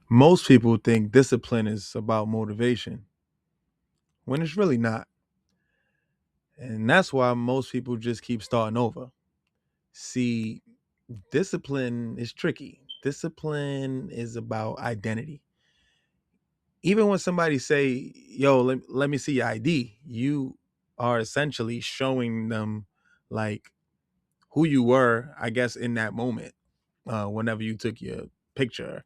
Most people think discipline is about motivation when it's really not. And that's why most people just keep starting over. See, discipline is tricky. Discipline is about identity. Even when somebody say, "Yo, let me see your ID," you are essentially showing them like who you were, I guess, in that moment. Whenever you took your picture,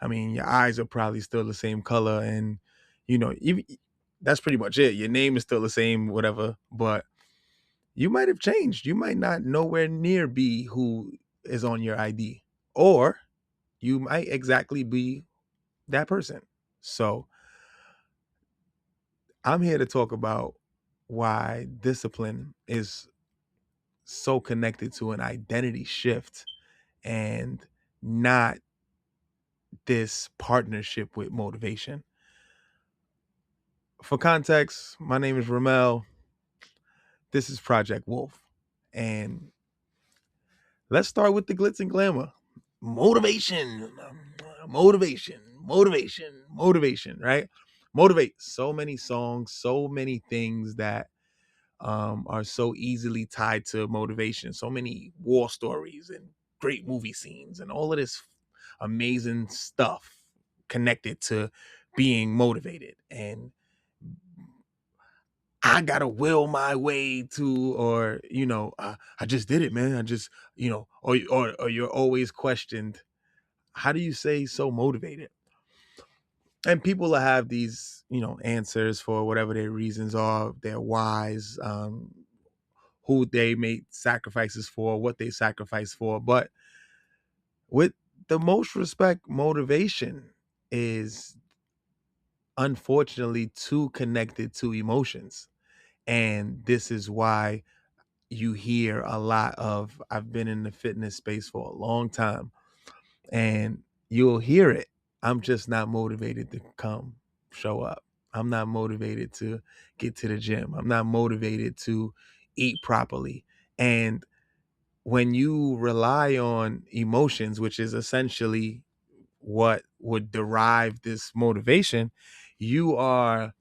I mean, your eyes are probably still the same color, and even that's pretty much it. Your name is still the same, whatever, but you might have changed. You might not nowhere near be who is on your ID, or you might exactly be that person. So I'm here to talk about why discipline is so connected to an identity shift and not this partnership with motivation. For context, my name is Ramel. This is Project Wolf. And let's start with the glitz and glamour. Motivation, motivation, right? Motivate. So many songs, so many things that are so easily tied to motivation. So many war stories and great movie scenes and all of this amazing stuff connected to being motivated. And I gotta will my way to, or I just did it, man. I just, or you're always questioned. How do you say so motivated? And people will have these, answers for whatever their reasons are, their whys, who they made sacrifices for, what they sacrificed for. But with the most respect, motivation is unfortunately too connected to emotions. And this is why you hear a lot of, I've been in the fitness space for a long time, and you'll hear it. I'm just not motivated to come show up. I'm not motivated to get to the gym. I'm not motivated to eat properly. And when you rely on emotions, which is essentially what would derive this motivation, you are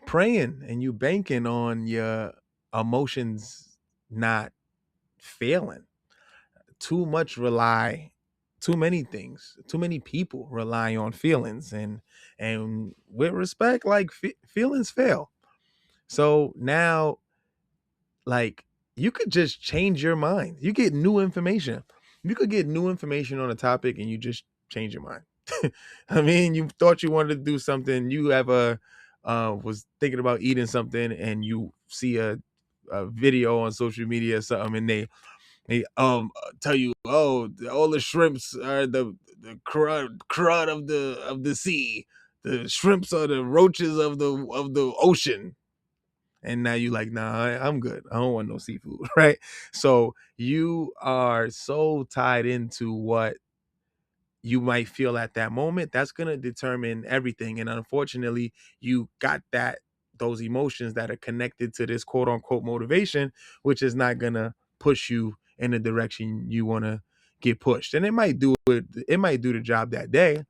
praying and you banking on your emotions not failing. Too much rely, too many things, too many people rely on feelings, and with respect, like feelings fail. So now, like, you could just change your mind. You get new information. You could get new information on a topic and you just change your mind. I mean, you thought you wanted to do something. You have a was thinking about eating something, and you see a video on social media or something, and they tell you, oh, all the shrimps are the crud of the sea. The shrimps are the roaches of the ocean. And now you like, nah, I'm good. I don't want no seafood, right? So you are so tied into what you might feel at that moment. That's gonna determine everything. And unfortunately, you got those emotions that are connected to this quote unquote motivation, which is not gonna push you in the direction you want to get pushed. And it might do the job that day,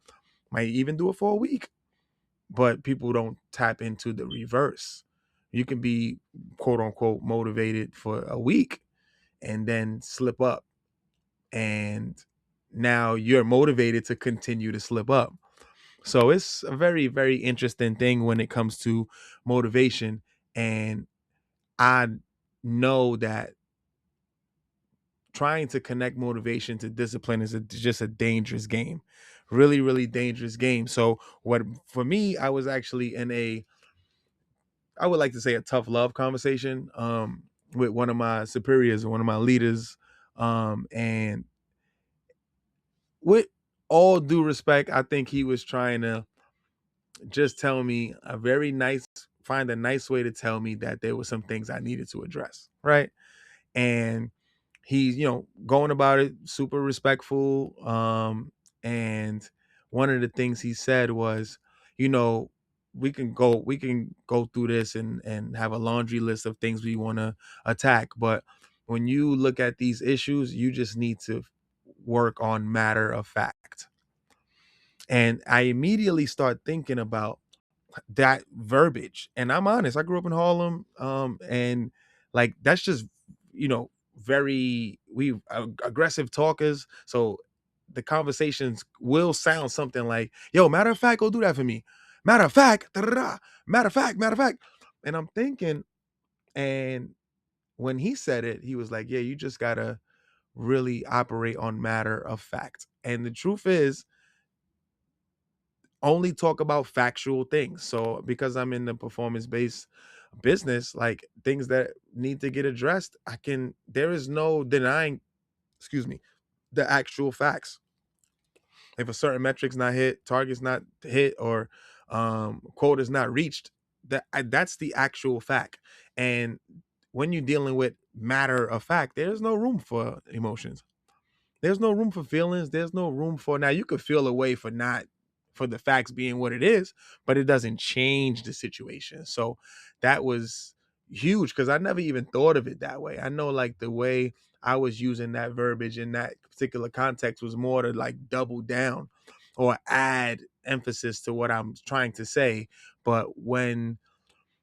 might even do it for a week, but people don't tap into the reverse. You can be quote unquote motivated for a week and then slip up, and now you're motivated to continue to slip up. So it's a very, very interesting thing when it comes to motivation. And I know that trying to connect motivation to discipline is just a dangerous game. Really, really dangerous game. So what for me, I was actually in I would like to say a tough love conversation with one of my superiors and one of my leaders. And with all due respect, I think he was trying to just tell me find a nice way to tell me that there were some things I needed to address. Right. And he's, going about it super respectful. And one of the things he said was, you know, we can go through this and have a laundry list of things we want to attack. But when you look at these issues, you just need to work on matter of fact. And I immediately start thinking about that verbiage. And I'm honest, I grew up in Harlem, and like that's just, you know, very we aggressive talkers. So the conversations will sound something like, "Yo, matter of fact, go do that for me. Matter of fact, da-da-da. Matter of fact, matter of fact." And I'm thinking, and when he said it, he was like, "Yeah, you just gotta really operate on matter of fact." And the truth is, only talk about factual things. So because I'm in the performance based business, like things that need to get addressed, there is no denying, excuse me, the actual facts. If a certain metric's not hit, target's not hit, or quota's not reached, that's the actual fact. And when you're dealing with matter of fact, there's no room for emotions. There's no room for feelings. There's no room for, now you could feel a way for not, for the facts being what it is, but it doesn't change the situation. So that was huge because I never even thought of it that way. I know like the way I was using that verbiage in that particular context was more to like double down or add emphasis to what I'm trying to say. But when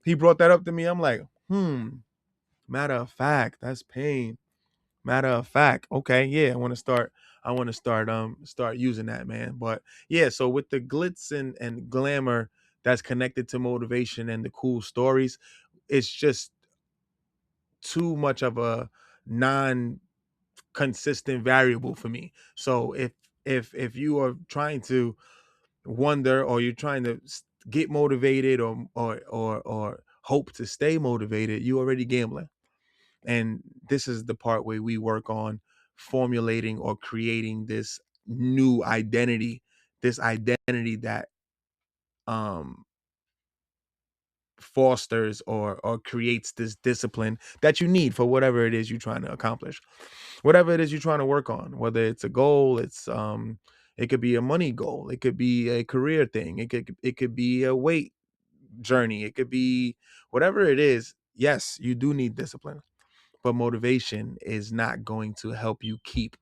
he brought that up to me, I'm like, matter of fact, that's pain. Matter of fact, okay, yeah, I want to start using that, man. But yeah, so with the glitz and glamour that's connected to motivation and the cool stories, it's just too much of a non consistent variable for me. So if you are trying to wonder, or you're trying to get motivated, or hope to stay motivated, you already gambling. And this is the part where we work on formulating or creating this new identity, this identity that um fosters or creates this discipline that you need for whatever it is you're trying to accomplish, whatever it is you're trying to work on, whether it's a goal, it could be a money goal, it could be a career thing, it could be a weight journey, it could be whatever it is. Yes, you do need discipline, but motivation is not going to help you keep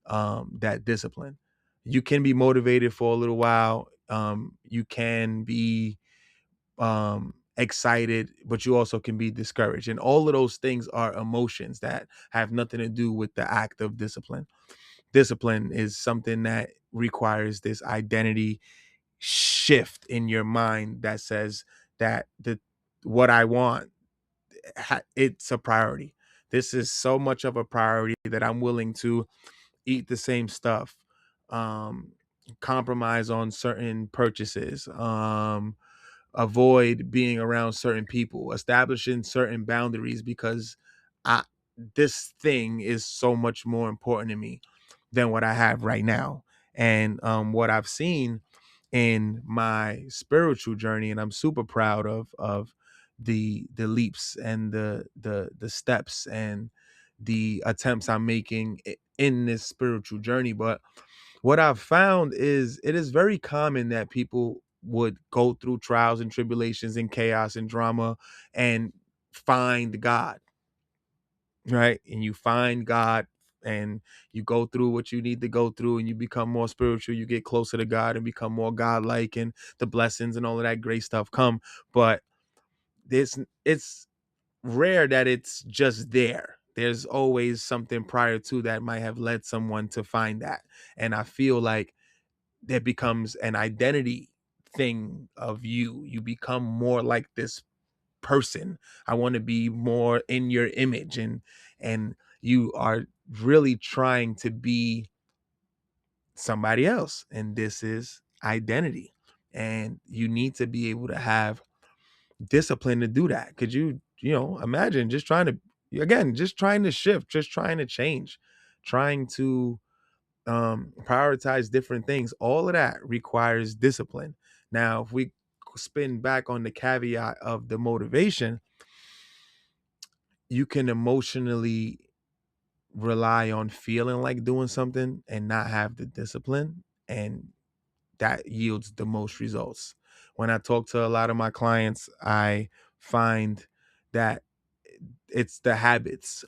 that discipline. You can be motivated for a little while. You can be excited, but you also can be discouraged. And all of those things are emotions that have nothing to do with the act of discipline. Discipline is something that requires this identity shift in your mind that says that the what I want, it's a priority. This is so much of a priority that I'm willing to eat the same stuff, um, compromise on certain purchases, avoid being around certain people, establishing certain boundaries because I this thing is so much more important to me than what I have right now. And what I've seen in my spiritual journey, and I'm super proud of the leaps and the steps and the attempts I'm making in this spiritual journey. But what I've found is it is very common that people would go through trials and tribulations and chaos and drama and find God, right? And you find God, and you go through what you need to go through, and you become more spiritual, you get closer to God and become more godlike, and the blessings and all of that great stuff come. But this it's rare that it's just there. There's always something prior to that might have led someone to find that. And I feel like there becomes an identity thing of you. You become more like this person. I want to be more in your image, and you are really trying to be somebody else. And this is identity. And you need to be able to have discipline to do that. Could you imagine just trying to, again, just trying to shift, just trying to change, trying to prioritize different things. All of that requires discipline. Now, if we spin back on the caveat of the motivation, you can emotionally rely on feeling like doing something and not have the discipline, and that yields the most results. When I talk to a lot of my clients, I find that it's the habits.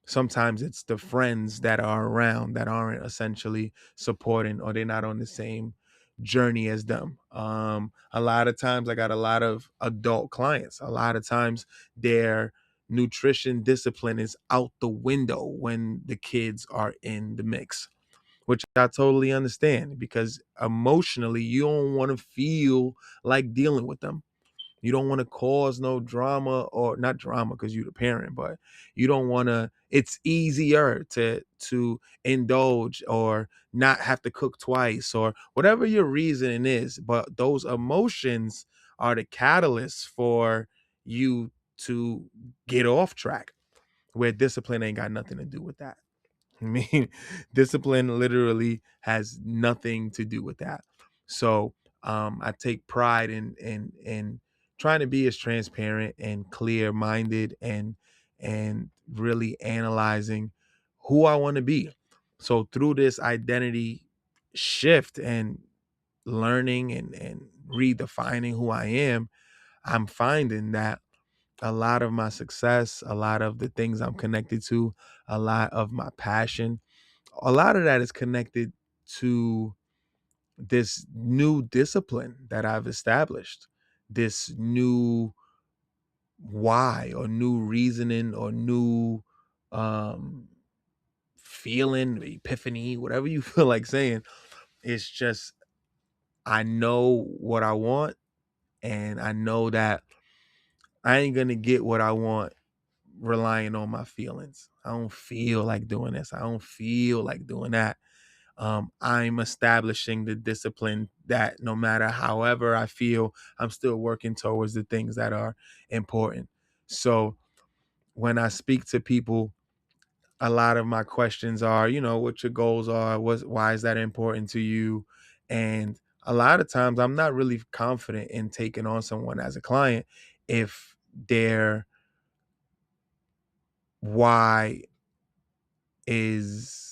Sometimes it's the friends that are around that aren't essentially supporting, or they're not on the same journey as them. A lot of times I got a lot of adult clients. A lot of times their nutrition discipline is out the window when the kids are in the mix, which I totally understand because emotionally you don't want to feel like dealing with them. You don't want to cause no drama, or not drama because you're the parent, but you don't want to. It's easier to indulge or not have to cook twice or whatever your reasoning is. But those emotions are the catalyst for you to get off track, where discipline ain't got nothing to do with that. I mean, discipline literally has nothing to do with that. So I take pride in trying to be as transparent and clear minded and really analyzing who I want to be. So through this identity shift and learning and redefining who I am, I'm finding that a lot of my success, a lot of the things I'm connected to, a lot of my passion, a lot of that is connected to this new discipline that I've established, this new why or new reasoning or new um feeling, epiphany, whatever you feel like saying. It's just I know what I want, and I know that I ain't gonna get what I want relying on my feelings. I don't feel like doing this. I don't feel like doing that. I'm establishing the discipline that no matter however I feel, I'm still working towards the things that are important. So when I speak to people, a lot of my questions are, what your goals are, why is that important to you? And a lot of times I'm not really confident in taking on someone as a client if their why is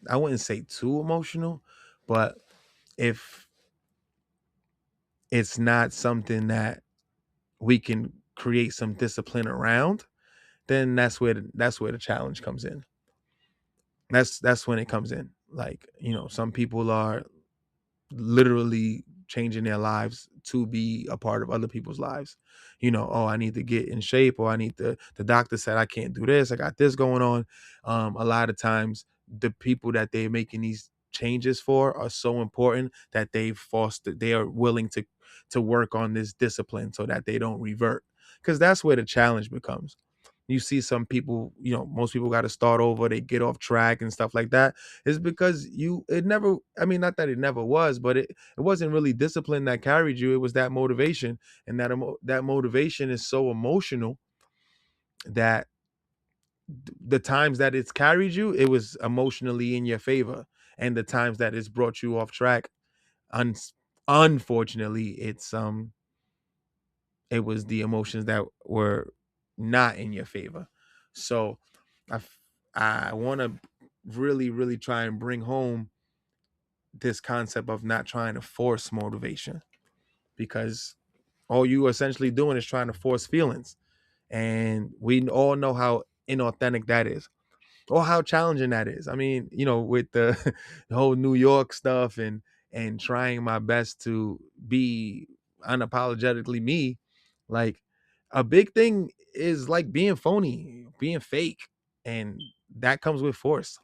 I wouldn't say too emotional, but if it's not something that we can create some discipline around, then that's where the challenge comes in. That's when it comes in. Like, some people are literally changing their lives to be a part of other people's lives. Oh, I need to get in shape, or I need the doctor said I can't do this. I got this going on. A lot of times the people that they're making these changes for are so important that they are willing to work on this discipline so that they don't revert. Because that's where the challenge becomes. You see some people, most people got to start over, they get off track and stuff like that. Is because it never, I mean, not that it never was, but it wasn't really discipline that carried you. It was that motivation. And that motivation is so emotional that the times that it's carried you, it was emotionally in your favor. And the times that it's brought you off track, un- unfortunately, it was the emotions that were not in your favor. So I I want to really, really try and bring home this concept of not trying to force motivation, because all you essentially doing is trying to force feelings, and we all know how inauthentic that is, or how challenging that is. I mean, with the, the whole New York stuff and trying my best to be unapologetically me, like a big thing is like being phony, being fake, and that comes with force,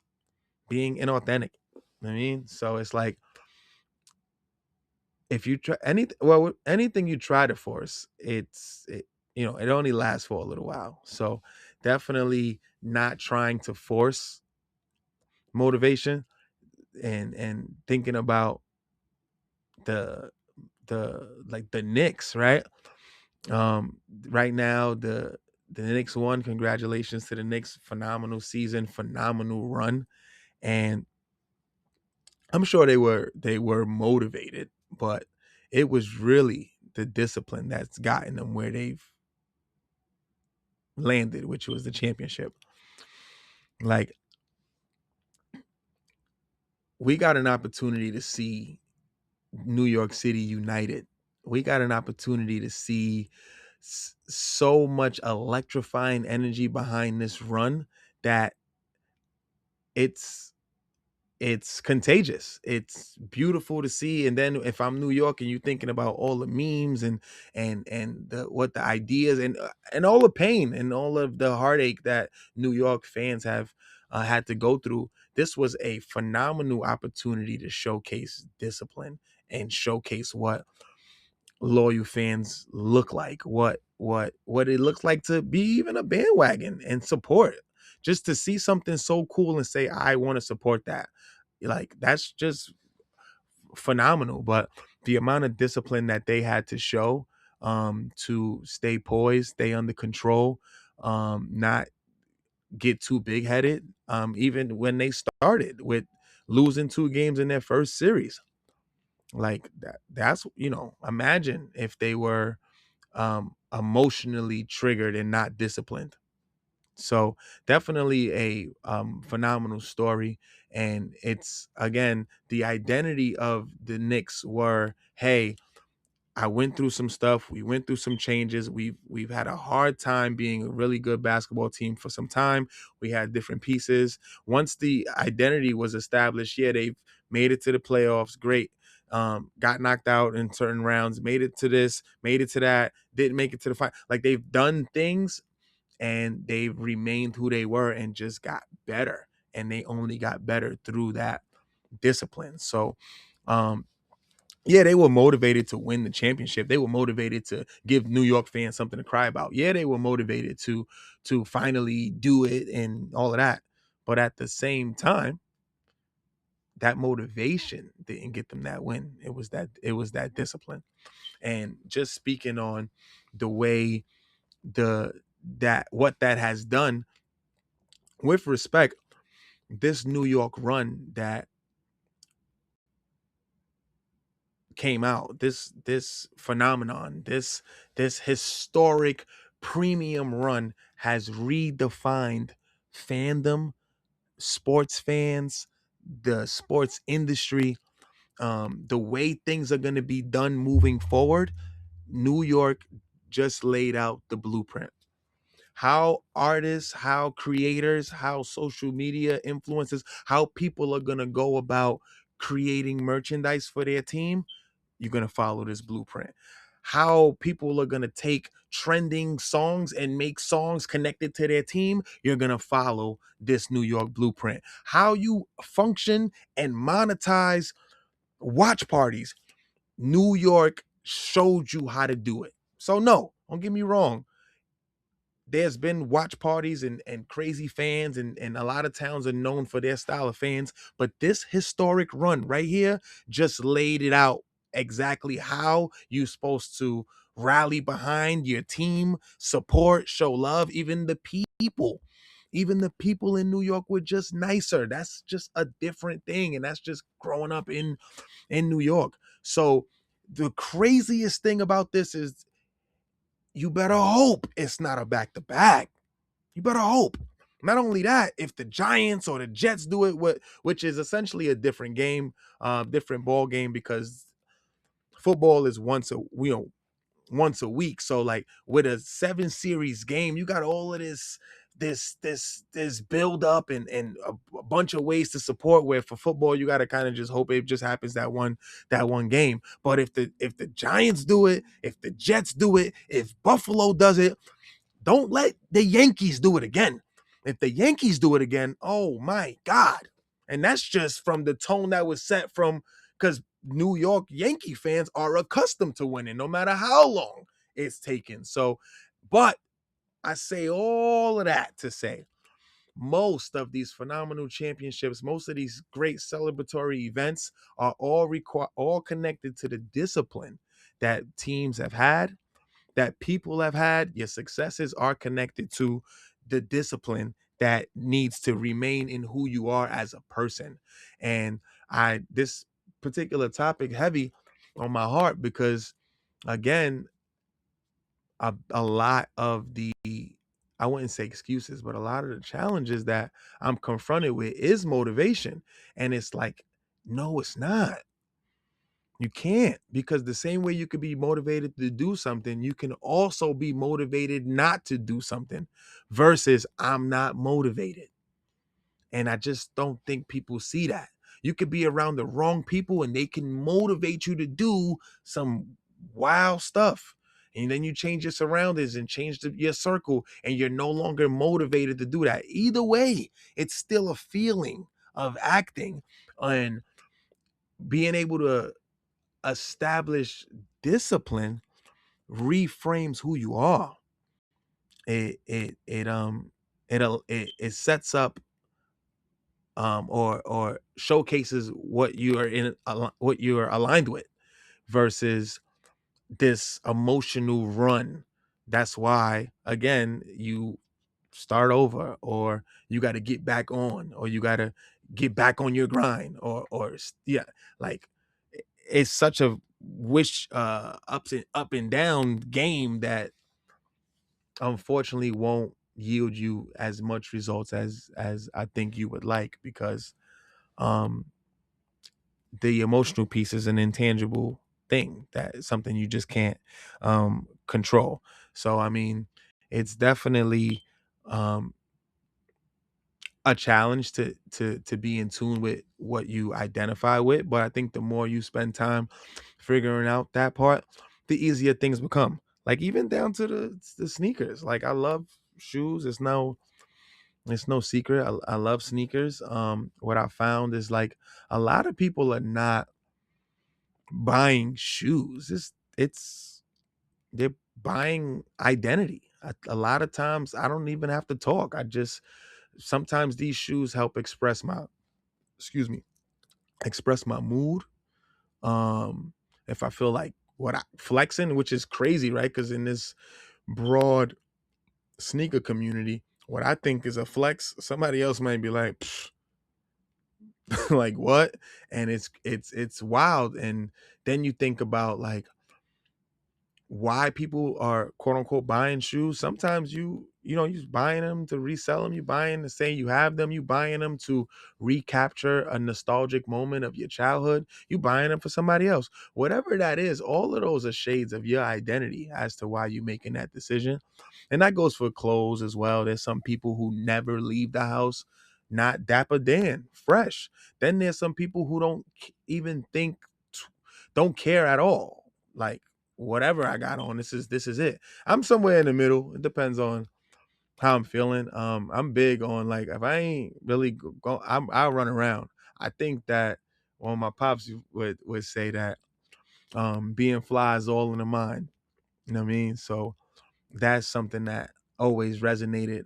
being inauthentic. I mean, so it's like if you try anything you try to force, it only lasts for a little while. So definitely not trying to force motivation, and thinking about the like the Knicks, right? Right now the Knicks won. Congratulations to the Knicks. Phenomenal season, phenomenal run. And I'm sure they were motivated, but it was really the discipline that's gotten them where they've landed, which was the championship. Like, we got an opportunity to see New York City united. We got an opportunity to see so much electrifying energy behind this run that it's it's contagious. It's beautiful to see. And then if I'm New York and you're thinking about all the memes and what the ideas and all the pain and all of the heartache that New York fans have had to go through, this was a phenomenal opportunity to showcase discipline and showcase what loyal fans look like, what it looks like to be even a bandwagon and support. Just to see something so cool and say, I want to support that. Like that's just phenomenal. But the amount of discipline that they had to show to stay poised, stay under control, not get too big headed, even when they started with losing 2 games in their first series. Like that's imagine if they were emotionally triggered and not disciplined. So definitely a phenomenal story. And it's again, the identity of the Knicks were, hey, I went through some stuff. We went through some changes. We've had a hard time being a really good basketball team for some time. We had different pieces. Once the identity was established, yeah, they've made it to the playoffs. Great. Got knocked out in certain rounds, made it to this, made it to that, didn't make it to the final. Like they've done things and they've remained who they were and just got better. And they only got better through that discipline. So um yeah, they were motivated to win the championship. They were motivated to give New York fans something to cry about. Yeah, they were motivated to finally do it and all of that. But at the same time, that motivation didn't get them that win. It was that discipline. And just speaking on the way the that what that has done with respect, this New York run that came out, this phenomenon, this historic premium run has redefined fandom, sports fans, the sports industry, the way things are going to be done moving forward. New York just laid out the blueprint. How artists, how creators, how social media influencers, how people are going to go about creating merchandise for their team, you're going to follow this blueprint. How people are going to take trending songs and make songs connected to their team, you're going to follow this New York blueprint. How you function and monetize watch parties, New York showed you how to do it. So no, don't get me wrong, there's been watch parties and crazy fans, and a lot of towns are known for their style of fans, but this historic run right here just laid it out exactly how you're supposed to rally behind your team, support, show love. Even the people in New York were just nicer. That's just a different thing, and that's just growing up in New York. So the craziest thing about this is you better hope it's not a back to back. You better hope. Not only that, if the Giants or the Jets do it, which is essentially a different game, different ball game, because football is once a week. So like with a 7 series game, you got all of this build up and a bunch of ways to support, where for football you got to kind of just hope it just happens that one game. But if the Giants do it, if the Jets do it, if Buffalo does it, don't let the Yankees do it again. If the Yankees do it again, oh my God. And that's just from the tone that was set from, because New York Yankee fans are accustomed to winning no matter how long it's taken. So, but I say all of that to say most of these phenomenal championships, most of these great celebratory events are all connected to the discipline that teams have had, that people have had. Your successes are connected to the discipline that needs to remain in who you are as a person. And this particular topic heavy on my heart because again, a lot of the, I wouldn't say excuses, but a lot of the challenges that I'm confronted with is motivation. And it's like, no, it's not. You can't, because the same way you could be motivated to do something, you can also be motivated not to do something versus I'm not motivated. And I just don't think people see that. You could be around the wrong people and they can motivate you to do some wild stuff. And then you change your surroundings and change your circle, and you're no longer motivated to do that. Either way, it's still a feeling of acting and being able to establish discipline reframes who you are. It sets up or showcases what you are what you are aligned with versus this emotional run. That's why again you start over, or you got to get back on, or you got to get back on your grind, yeah, like it's such a wish up and down game that unfortunately won't yield you as much results as I think you would like, because um the emotional piece is an intangible thing, that is something you just can't control. So I mean, it's definitely um a challenge to be in tune with what you identify with, but I think the more you spend time figuring out that part, the easier things become. Like even down to the sneakers. Like I love shoes. It's no secret. I love sneakers. What I found is like a lot of people are not buying shoes. It's they're buying identity. A lot of times I don't even have to talk. I just sometimes these shoes help express my excuse me express my mood. If I feel like what I flexing, which is crazy, right? Because in this broad sneaker community, what I think is a flex, somebody else might be like, "Psh, like what?" And it's wild. And then you think about like why people are quote unquote buying shoes. Sometimes you're just buying them to resell them. You buying to say you have them. You buying them to recapture a nostalgic moment of your childhood. You buying them for somebody else. Whatever that is, all of those are shades of your identity as to why you're making that decision. And that goes for clothes as well. There's some people who never leave the house not dapper Dan, fresh. Then there's some people who even don't care at all. Like whatever I got on, this is it. I'm somewhere in the middle. It depends on how I'm feeling. I'm big on like if I ain't really I'll run around. I think that one of my pops would say that being fly is all in the mind. You know what I mean? So that's something that always resonated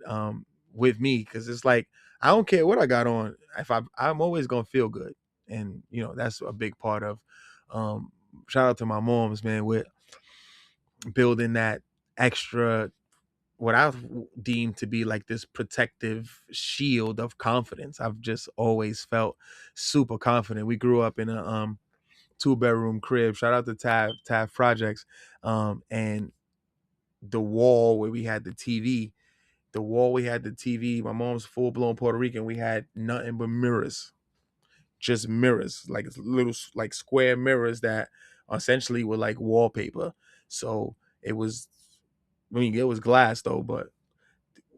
with me, because it's like I don't care what I got on. If I'm always gonna feel good, and that's a big part of. Um, Shout out to my moms, man, with building that extra what I deem to be like this protective shield of confidence. I've just always felt super confident. We grew up in a 2-bedroom crib. Shout out to Tav Projects. And the wall where we had the TV. My mom's full blown Puerto Rican. We had nothing but mirrors, just mirrors, like little like square mirrors that essentially were like wallpaper. So it was, I mean, it was glass though, but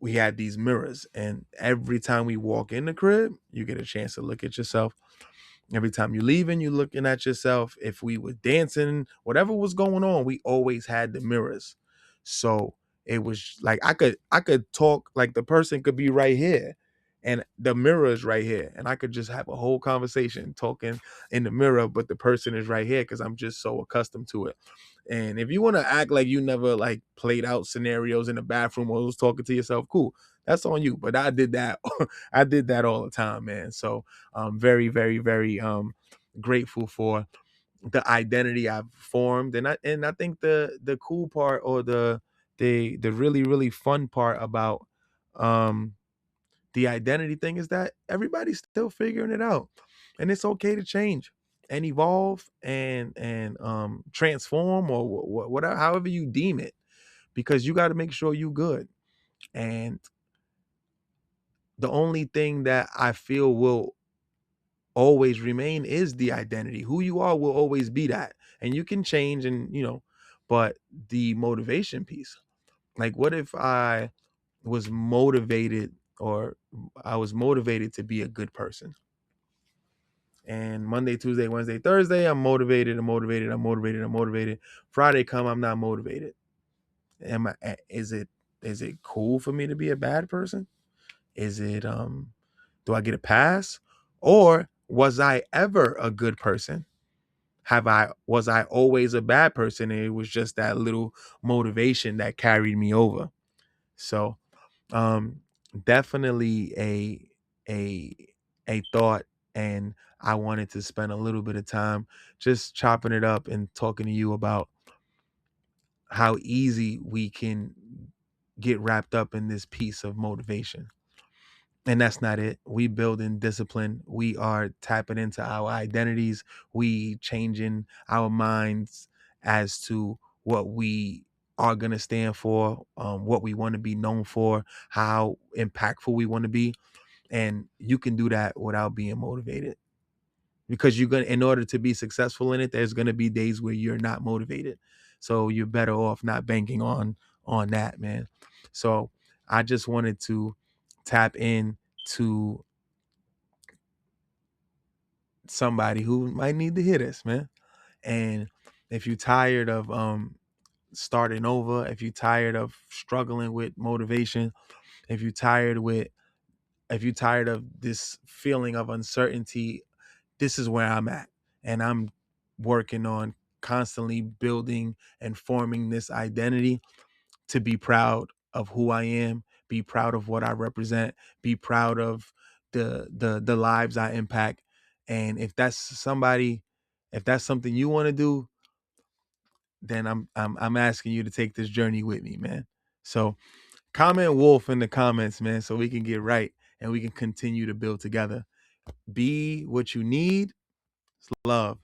we had these mirrors, and every time we walk in the crib, you get a chance to look at yourself. Every time you're leaving, you're looking at yourself. If we were dancing, whatever was going on, we always had the mirrors. So it was like I could talk, like the person could be right here and the mirror is right here. And I could just have a whole conversation talking in the mirror, but the person is right here because I'm just so accustomed to it. And if you want to act like you never like played out scenarios in the bathroom or was talking to yourself, cool. That's on you. But I did that. I did that all the time, man. So I'm very, very, very grateful for the identity I've formed. And I think the cool part, or the really, really fun part about um the identity thing, is that everybody's still figuring it out. And it's okay to change and evolve and transform, or whatever, however you deem it, because you got to make sure you good. And the only thing that I feel will always remain is the identity. Who you are will always be that. And you can change, but the motivation piece. Like what if was motivated or I was motivated to be a good person? And Monday, Tuesday, Wednesday, Thursday, I'm motivated, I'm motivated, I'm motivated, I'm motivated. Friday come, I'm not motivated. Is it cool for me to be a bad person? Is it do I get a pass? Or was I ever a good person? Was I always a bad person? And it was just that little motivation that carried me over. So um definitely a a thought, and I wanted to spend a little bit of time just chopping it up and talking to you about how easy we can get wrapped up in this piece of motivation. And that's not it. We build in discipline. We are tapping into our identities. We changing our minds as to what we are going to stand for, what we want to be known for, how impactful we want to be. And you can do that without being motivated, because you're going to, in order to be successful in it, there's going to be days where you're not motivated. So you're better off not banking on that, man. So I just wanted to tap in to somebody who might need to hear this, man. And if you're tired of starting over, if you're tired of struggling with motivation, if you're tired with if you're tired of this feeling of uncertainty, this is where I'm at. And I'm working on constantly building and forming this identity to be proud of who I am, be proud of what I represent, be proud of the lives I impact. And if that's something you want to do, then I'm asking you to take this journey with me, man. So comment Wolf in the comments, man, so we can get right and we can continue to build together. Be what you need. It's love.